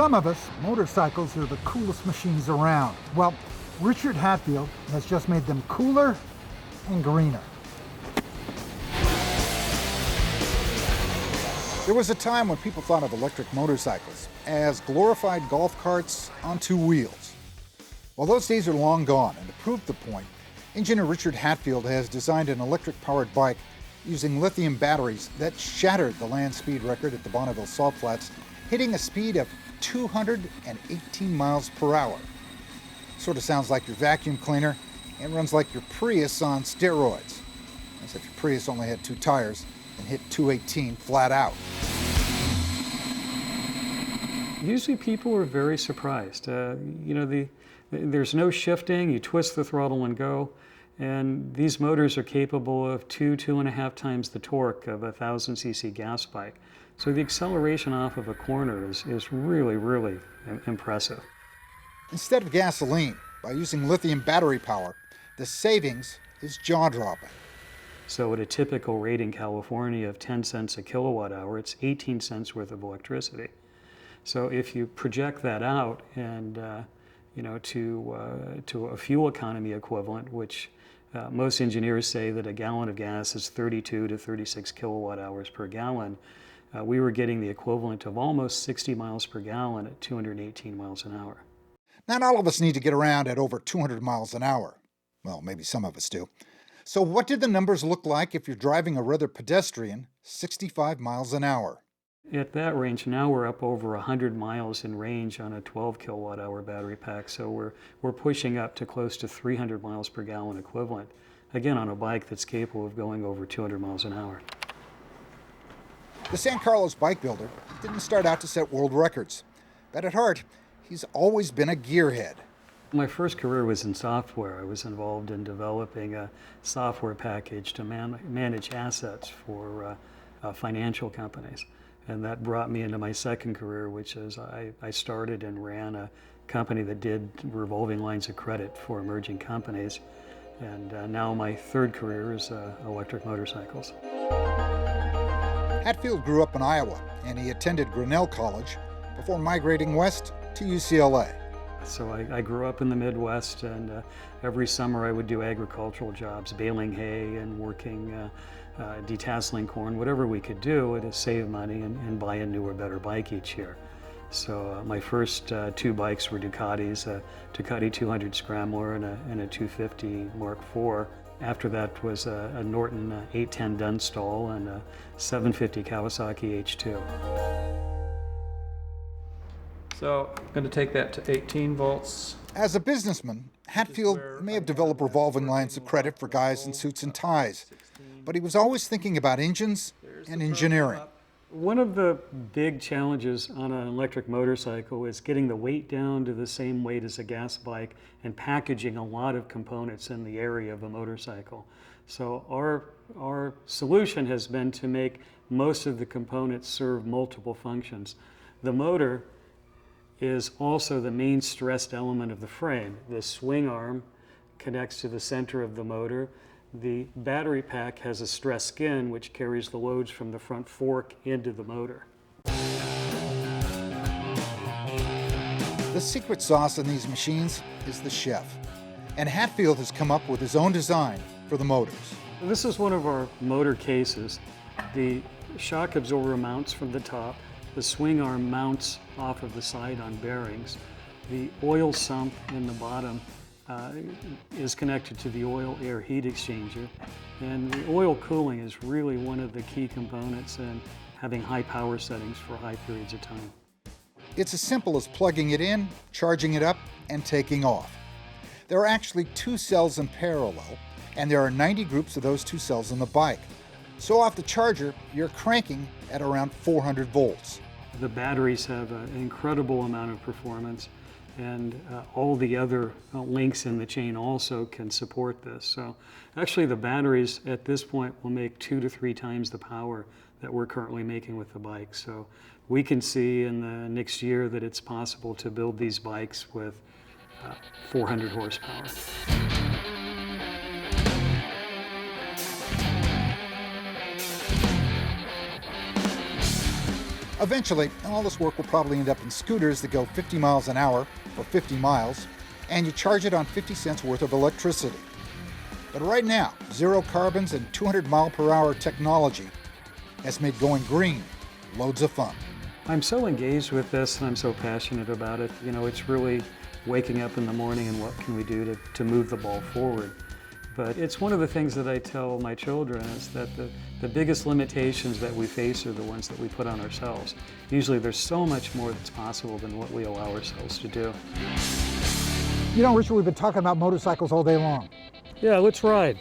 some of us, motorcycles are the coolest machines around. Well, Richard Hatfield has just made them cooler and greener. There was a time when people thought of electric motorcycles as glorified golf carts on two wheels. Well, those days are long gone, and to prove the point, engineer Richard Hatfield has designed an electric-powered bike using lithium batteries that shattered the land speed record at the Bonneville Salt Flats, hitting a speed of 218 miles per hour. Sort of sounds like your vacuum cleaner and runs like your Prius on steroids. As if your Prius only had two tires and hit 218 flat out. Usually people are very surprised. There's no shifting, you twist the throttle and go, and these motors are capable of 2.5 times the torque of a 1,000cc gas bike. So the acceleration off of a corner is really, really impressive. Instead of gasoline, by using lithium battery power, the savings is jaw-dropping. So at a typical rate in California of 10 cents a kilowatt hour, it's 18 cents worth of electricity. So if you project that out and to a fuel economy equivalent, which most engineers say that a gallon of gas is 32 to 36 kilowatt hours per gallon, we were getting the equivalent of almost 60 miles per gallon at 218 miles an hour. Not all of us need to get around at over 200 miles an hour. Well, maybe some of us do. So what did the numbers look like if you're driving a rather pedestrian 65 miles an hour? At that range, now we're up over 100 miles in range on a 12 kilowatt hour battery pack, so we're pushing up to close to 300 miles per gallon equivalent, again on a bike that's capable of going over 200 miles an hour. The San Carlos bike builder didn't start out to set world records, but at heart, he's always been a gearhead. My first career was in software. I was involved in developing a software package to manage assets for financial companies. And that brought me into my second career, which is I started and ran a company that did revolving lines of credit for emerging companies. And now my third career is electric motorcycles. Hatfield grew up in Iowa, and he attended Grinnell College before migrating west to UCLA. So I grew up in the Midwest, and every summer I would do agricultural jobs, baling hay and working detasseling corn, whatever we could do to save money and buy a newer, better bike each year. So my first two bikes were Ducatis, a Ducati 200 Scrambler and a 250 Mark IV. After that was a Norton 810 Dunstall and a 750 Kawasaki H2. So I'm going to take that to 18 volts. As a businessman, Hatfield may have developed revolving lines of credit for guys in suits and ties, but he was always thinking about engines and engineering. One of the big challenges on an electric motorcycle is getting the weight down to the same weight as a gas bike and packaging a lot of components in the area of a motorcycle. So our solution has been to make most of the components serve multiple functions. The motor is also the main stressed element of the frame. The swing arm connects to the center of the motor. The battery pack has a stress skin which carries the loads from the front fork into the motor. The secret sauce in these machines is the chef, and Hatfield has come up with his own design for the motors. This is one of our motor cases. The shock absorber mounts from the top. The swing arm mounts off of the side on bearings. The oil sump in the bottom is connected to the oil-air heat exchanger. And the oil cooling is really one of the key components in having high power settings for high periods of time. It's as simple as plugging it in, charging it up, and taking off. There are actually two cells in parallel, and there are 90 groups of those two cells in the bike. So off the charger, you're cranking at around 400 volts. The batteries have an incredible amount of performance, and all the other links in the chain also can support this. So actually the batteries at this point will make 2 to 3 times the power that we're currently making with the bike. So we can see in the next year that it's possible to build these bikes with 400 horsepower. Eventually, all this work will probably end up in scooters that go 50 miles an hour for 50 miles, and you charge it on 50 cents worth of electricity. But right now, zero carbons and 200 mile per hour technology has made going green loads of fun. I'm so engaged with this and I'm so passionate about it. You know, it's really waking up in the morning and what can we do to move the ball forward. But it's one of the things that I tell my children is that the biggest limitations that we face are the ones that we put on ourselves. Usually there's so much more that's possible than what we allow ourselves to do. You know, Richard, we've been talking about motorcycles all day long. Yeah, let's ride.